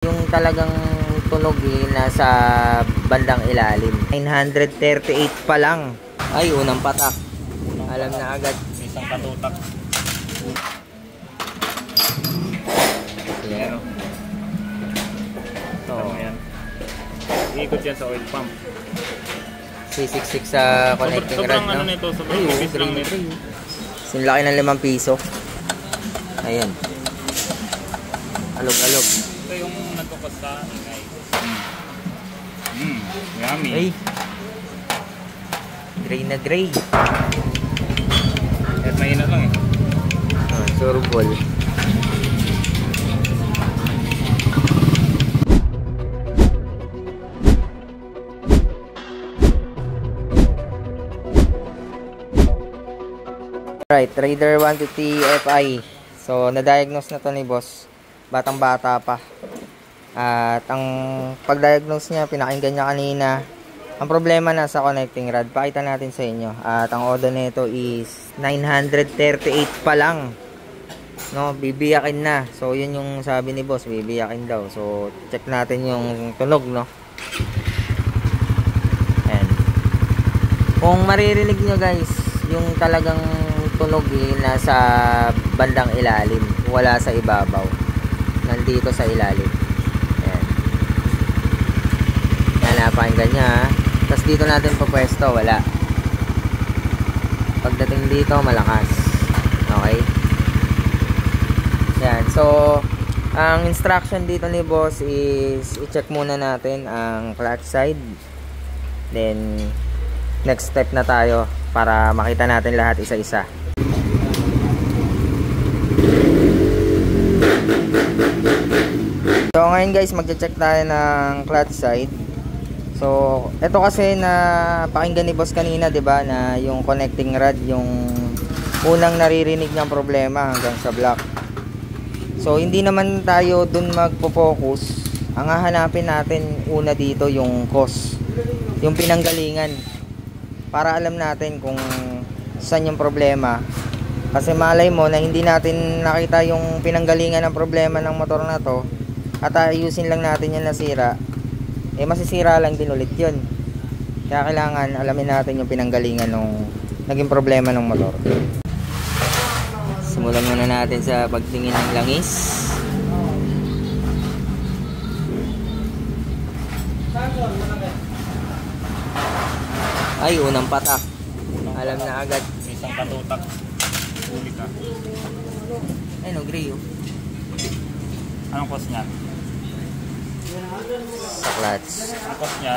Yung talagang tunog nasa bandang ilalim. 938 pa lang. Ay, unang patak. Alam na agad. Isang katutak. Yeah. So, ayan. Iikot yan sa oil pump. C66 sa connecting rod, no? Ano nito, sobrang ay, tipis lang nito. Sinlaki ng 5 piso. Ayan. Alog-alog. Ito yung nagkukasta. Yummy. Ay. Gray na gray. At mahina lang eh. Surbol. Right, Raider 150 Fi. So, na-diagnose na to ni boss. Batang-bata pa. At ang pag-diagnose niya, pinakinggan niya kanina. Ang problema na sa connecting rod, pakita natin sa inyo. At ang odo nito is 938 pa lang. No, bibiyakin na. So, yun yung sabi ni boss, bibiyakin daw. So, check natin yung tunog, no. Ayan. Kung maririnig nyo guys, yung talagang tunog nasa bandang ilalim, wala sa ibabaw, nandito sa ilalim. Ayan. Napakinggan nya. Tapos dito natin papwesto, wala. Pagdating dito, malakas. Okay. Yan. So, ang instruction dito ni boss is i-check muna natin ang clutch side. Then, next step na tayo para makita natin lahat isa-isa. So ngayon guys, magche-check tayo ng clutch side. So ito kasi na pakinggan ni boss kanina, 'di ba, na yung connecting rod yung unang naririnig niyang problema hanggang sa block. So hindi naman tayo dun magpo-focus. Ang hahanapin natin una dito yung cause, yung pinanggalingan, para alam natin kung saan yung problema. Kasi malay mo na hindi natin nakita yung pinanggalingan ng problema ng motor na to at ayusin lang natin yung nasira, eh masisira lang din ulit yun. Kaya kailangan alamin natin yung pinanggalingan ng naging problema ng motor. Simulan muna natin sa pagtingin ng langis. Ay, unang patak. Alam na agad. Isang katutak. Huli ka. Ay, no, gray oh. Anong cost niya? Sa clutch. Ang cost niya,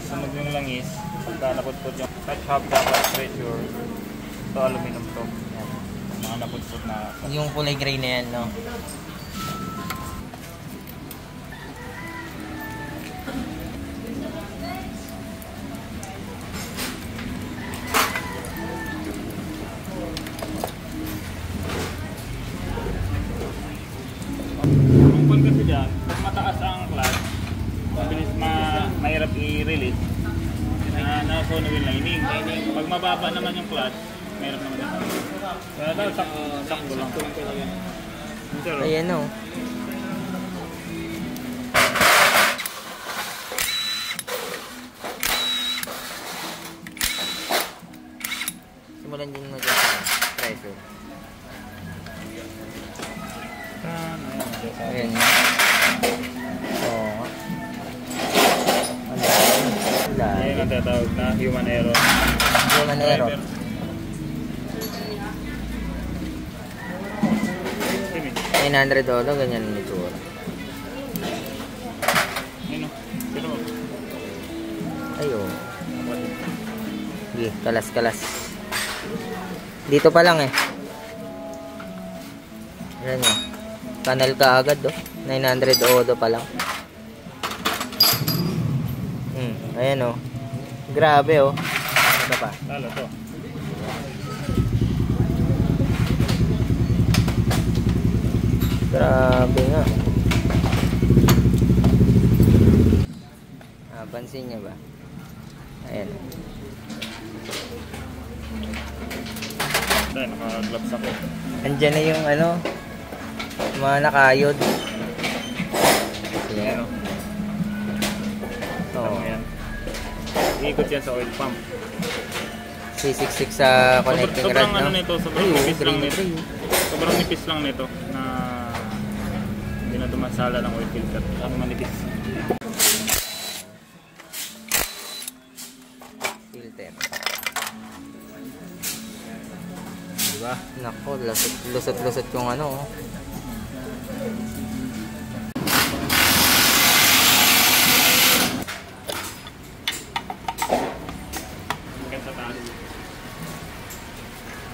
sunog yung langis, pagka naputput yung clutch hub, dapat pressure. Ito aluminum to. Yan. Mga naputput na. Yung kulay gray na yan, no? Tungkol kasi dyan, kung mataas ang clutch, mabilis mahirap i-release. Nasunog yung lining. Pag mababa naman yung clutch, mahirap naman yung lining. Kaya daw, sakto lang. Ayan o. Simulan din mo dyan sa pressure. Ayan nga. Oo nga. Ayan ang tatawag na human error. Human error. $900, ganyan ang itsura. Ayo. Sige, kalas-kalas. Dito pa lang eh. Ayan o. Panel ka agad oh. 900 odo pa lang. Ayan oh. Grabe oh. Ano pa? Lalo to. Grabe nga. Pansin niya ba? Ayan. Dahil naka-gloves ako. Andyan na yung ano, Mga nakayod. Ayan, oh. Oo. Ayan. Iikot yan sa oil pump. C66 sa connecting rod, Sobrang no? ano nito, sobrang Ay, nipis lang green nito. tray. Sobrang nipis lang nito na hindi na dumasala ng oil filter. Ang manipis. Filter. Diba? Nako, lusot-lusot yung ano. Oh. Hanggang sa taas.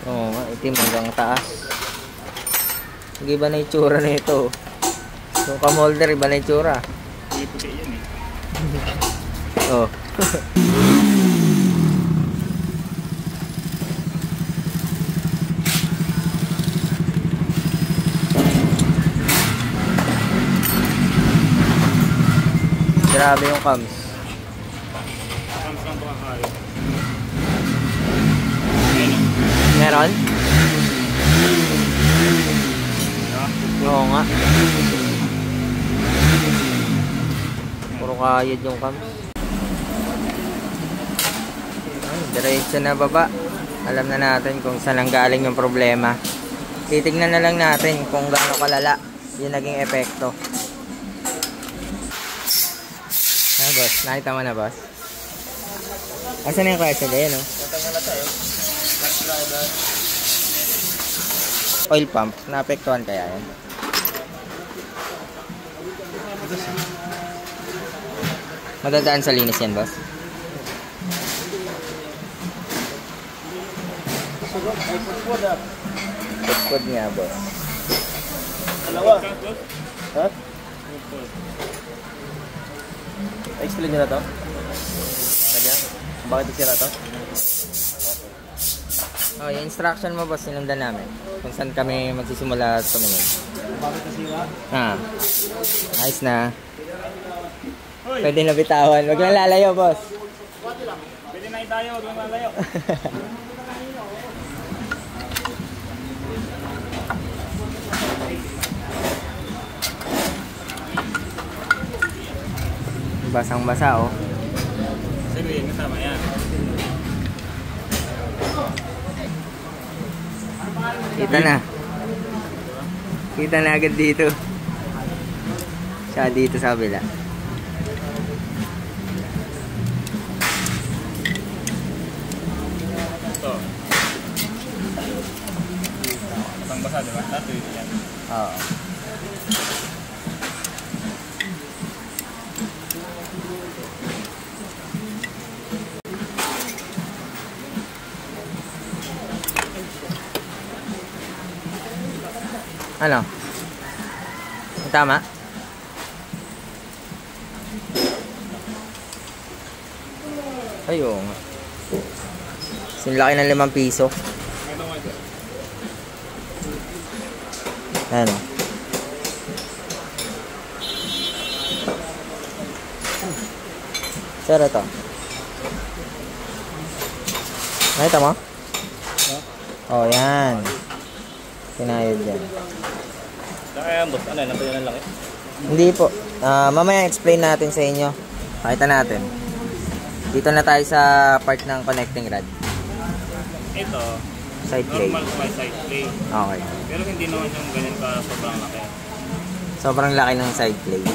Oo nga, itim hanggang taas. Hindi ba na itsura na ito? Yung camolder, iba na itsura. Hindi puti yan eh. Oh. Grabe yung cams. Cams lang ito kakayo. Ayan o. Meron? Diba? Oo nga. Puro kayod yung cams. Ay, diretso na baba. Alam na natin kung saan ang galing yung problema. Titignan na lang natin kung gaano kalala yung naging epekto. Ah, boss. Nakita mo na, boss? Asan na yung kwesta dyan, no? Oil pump. Naapektuhan kaya yan? Madadaan sa linis yan, boss? Putpud nga, boss. Dalawa. Ha? Explain nyo na to? Kanya? Bakit isira to? Oh, yung instruction mo, boss, sinundan namin. Kung saan kami magsisimula tumingin. Bakit isira? Ah. Ayos na. Pwede na bitawan. Huwag lang lalayo, boss. Pwede na tayo, huwag lang malayo. Basang-basa, oh. Sabihin, kasama yan. Kita na. Kita na agad dito. Siya dito sa kabila. Ito. Isang basa, diba? Tato yun yan. Oo. Ano? Tama? Ayun nga. Sinlaki ng 5 piso. Ito mo ito. Ano? Sir, ito. Nakita mo? Oh, yan. Sinayod yan. Kaya boss, ano, nandun yan lang eh. Hindi po. Mamaya explain natin sa inyo. Pakita natin. Dito na tayo sa part ng connecting rod. Ito, Side plate. normal may side plate. Okay. Pero hindi naman yung ganyan para sobrang laki. Sobrang laki ng side plate.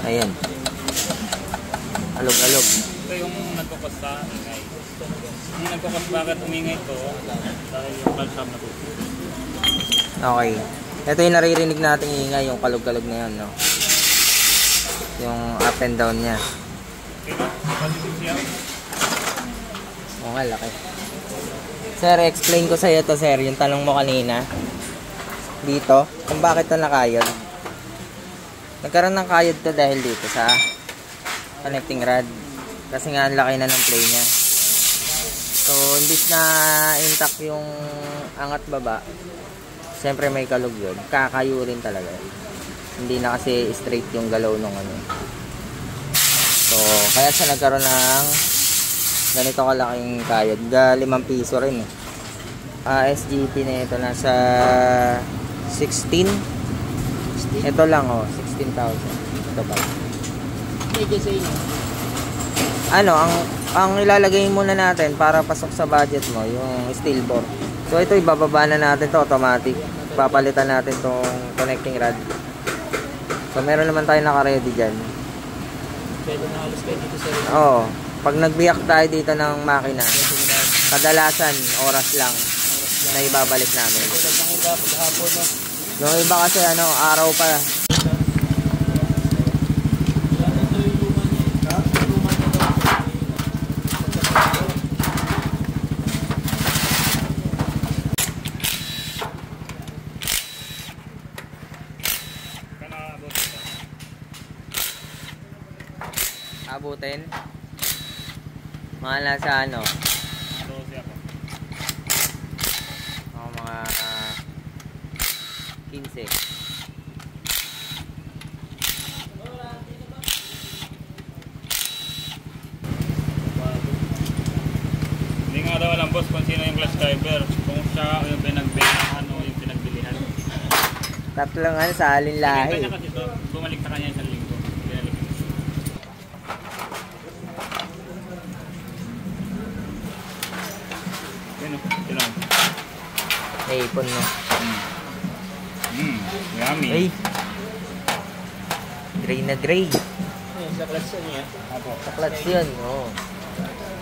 Ayan. Alog-alog. Ito yung nagkukos sa ingay. Yung nagkukos bakit umingay ito dahil yung calcium na po. Okay. Ito yung naririnig nating ingay, yung kalog-kalog na yun, no? Yung up and down niya. Okay ba? Positive siya. Oo nga, laki. Sir, explain ko sa iyo to, sir. Yung tanong mo kanina. Dito, kung bakit to nakayod. Nagkaroon ng kayod to dahil dito sa connecting rod. Kasi nga, ang laki na ng play niya. So, imbis na intact yung angat baba, siyempre may kalog yun. Kakayo rin talaga. Hindi na kasi straight yung galaw nung ano. So, kaya siya nagkaroon ng ganito kalaking kayod. 5 piso rin eh. SGP na ito nasa 16. Ito lang, 16,000. Ito pa. Medyo sa inyo. Ano, ang ilalagay muna natin para pasok sa budget mo, yung steel bore. So ito ibababa na natin to automatic. Papalitan natin tong connecting rod. So meron naman tayo naka-ready diyan. Pwede na halos kayo dito sa inyo. Oo. Pag nagbiyak tayo dito ng makina, kadalasan oras lang na ibabalik namin. Tulad ng iba, paghapon no. Yung iba kasi araw pa. Abutin. Mga nasa 12 ako. mga 15. Hindi nga daw alam boss kung sino yung clutch driver. Kung siya o yung pinagbilihan o yung pinagbilihan. Tatlong sa alin Pinagbilihan lahi. niya kasi ito. Bumalik sa kanya isang linggo. Binalik niya. Yun o. Yun o. Ipon no. Yummy. Ay. Gray na gray. Ayun, sa clutch niya. Apo. Sa clutch yun. Oo.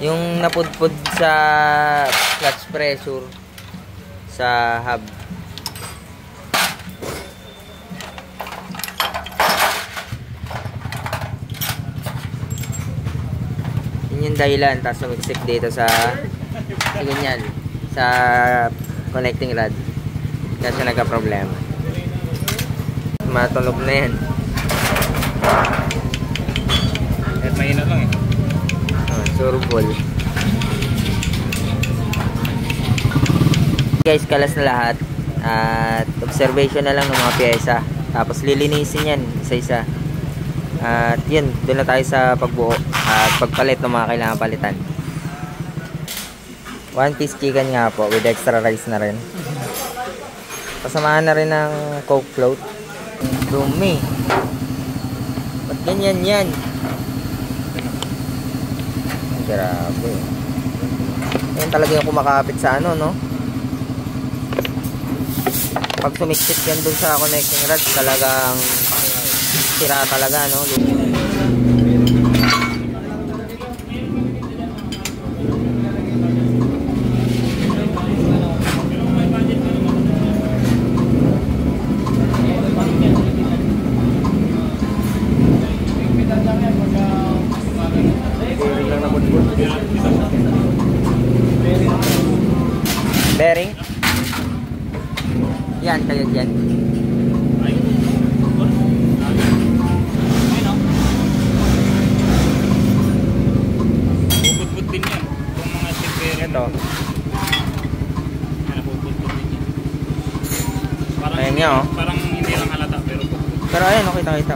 Yung napudpud sa clutch pressure sa hub. Yun yung dahilan. Tapos sumiksik dito sa ganyan. Sa connecting rod. Kaya siya nagka-problema. Matunog na yan. Kahit mahina lang eh. Surbol. Guys, kalas na lahat. At observation na lang ng mga pyesa. Tapos lilinisin yan isa-isa. At yun, doon na tayo sa pagbuo at pagpalit ng mga kailangan palitan. 1 piece chicken nga po with extra rice na rin. Pasamahan na rin ng Coke float. Dumi. Ba't ganyan yan? Grabe. Yan talaga yung kumakapit sa no? Pag sumiksik yan dun sa connecting rod, talagang sira talaga, no? Bearing? Yan, kayo dyan. Puput-put din yan. Kung mga seat bearing. Ito. Puput-put din yan. Parang Ayan nga, oh. Parang hindi lang halata pero puput. Pero ayan, kita-kita.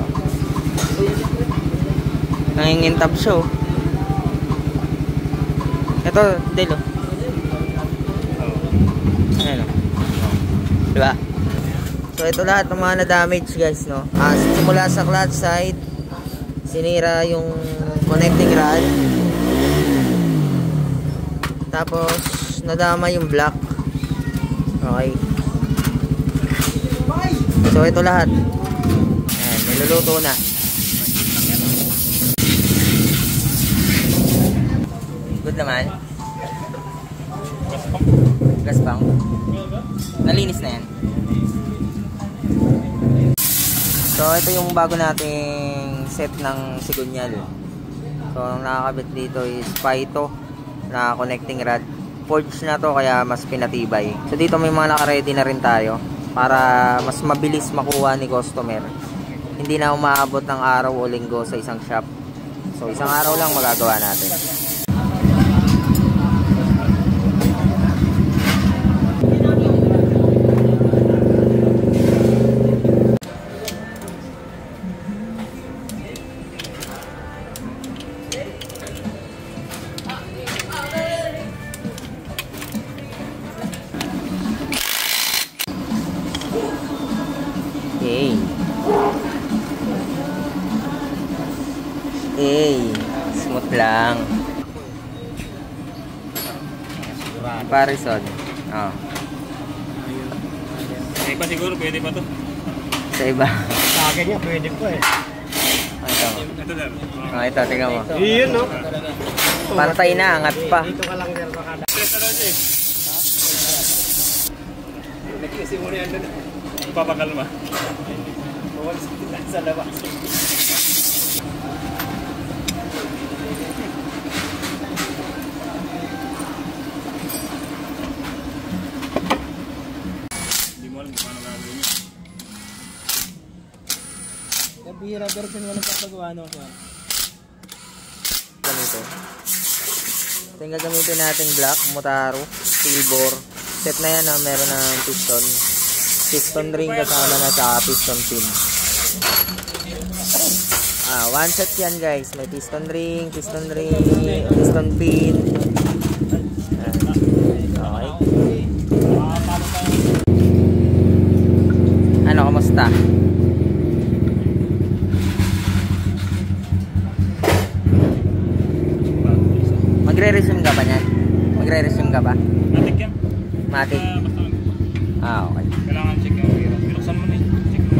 Nangingintab siya, oh. Ito, Delo. Ayan, oh. Diba? So, ito lahat ng mga na-damage, guys, no? Simula sa clutch side, sinira yung connecting rod. Tapos, nadama yung block. Okay. So, ito lahat. Ayan, niluluto na. Good naman. Gaspang. Nalinis na yan. So, ito yung bago nating set ng sigunyal. So, ang nakakabit dito is Pyto na connecting rod. Forge na to kaya mas pinatibay. So, dito may mga naka-ready na rin tayo para mas mabilis makuha ni customer. Hindi na umaabot ng araw o linggo sa isang shop. So, isang araw lang magagawa natin. Okay. Okay. Smooth lang. Parison. Oh. Sa iba siguro, pwede pa to. Sa iba. Sa akin niya, pwede po eh. Ito. Ito sir. Ito, tingnan mo. Iyon, no? Pantay na, angat pa. Dito ka lang sir, makada. Stress na daw siya eh. Nagkisimuli yan doon. Papakalma. Mawalis kita sa labas. Hindi mo alam kung paano gagawin yun. Nabihira pero kung walang papagawa no siya. Ganito. Ito yung gagamitin natin black, Motaro, steel bore. Set na yan na meron ng piston. Piston ring kasama na sa piston pin. One set yan guys. May piston ring, piston pin. Okay. Ano, kamusta? Magre-resume ka ba niyan? Magre-resume ka ba? Matik yan. Matik. Basta Okay. kailangan check yung hero. Binuksan mo na eh. Check mo.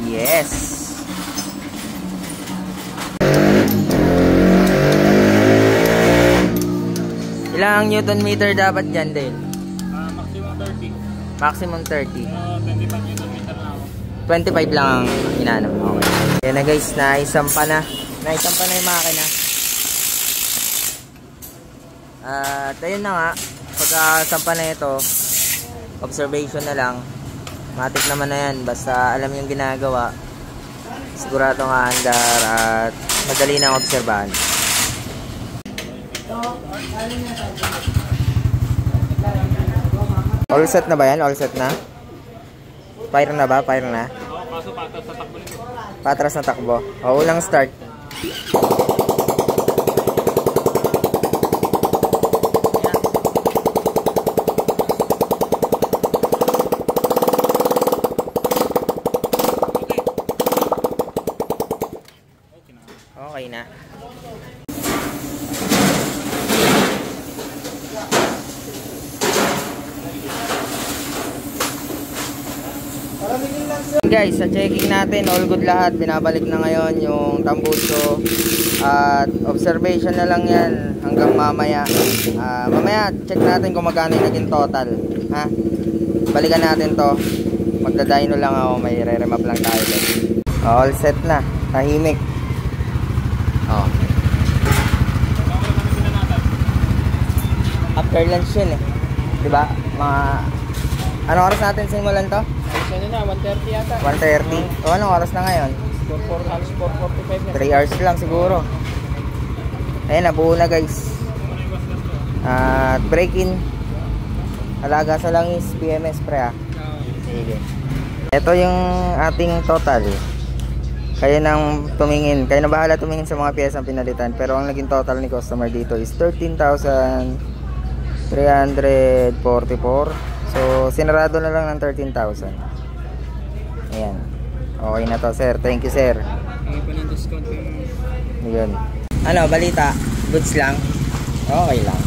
Yes. Ilang newton meter dapat dyan din? Maximum 30. Maximum 30. 25 Newton meter na ako. 25 lang ang inano. Okay. Yan na guys, naisampa na. Naisampa na yung makina. At ayun na nga, pagkasampa na ito, observation na lang. Matik naman na yan, basta alam yung ginagawa. Sigurado nga andar at madali na ang obserbahan. All set na ba yan? All set na? Fire na ba? Fire na? Oo, kaso patas sa takbo nito. Patras na takbo. O, ulang start. Okay na. Guys, sa checking natin, all good lahat. Binabalik na ngayon yung tambuso. At observation na lang yan hanggang mamaya. Mamaya, check natin kung magkano yung naging total. Ha? Balikan natin to. Magda-dyno lang ako. May re-remap lang tayo. All set na. Tahimik. Oh. After lunch yun eh. Diba? Mga... Anong oras natin simulan to? Ano na, 1:30 yata. 1:30. So, anong oras na ngayon? 4:45 na. 3 hours lang siguro. Ayan, nabuo na guys. At break-in. Alaga sa langis, PMS pre ah. Sige. Ito yung ating total. Kayo nang tumingin. Kayo na bahala tumingin sa mga piyesang pinalitan. Pero ang naging total ni customer dito is 13,344. So, sinarado na lang ng 13,000. Ayan. Okay na to, sir. Thank you, sir. May pa ng discount yung... Yun. Ano, balita? Goods lang? Okay lang.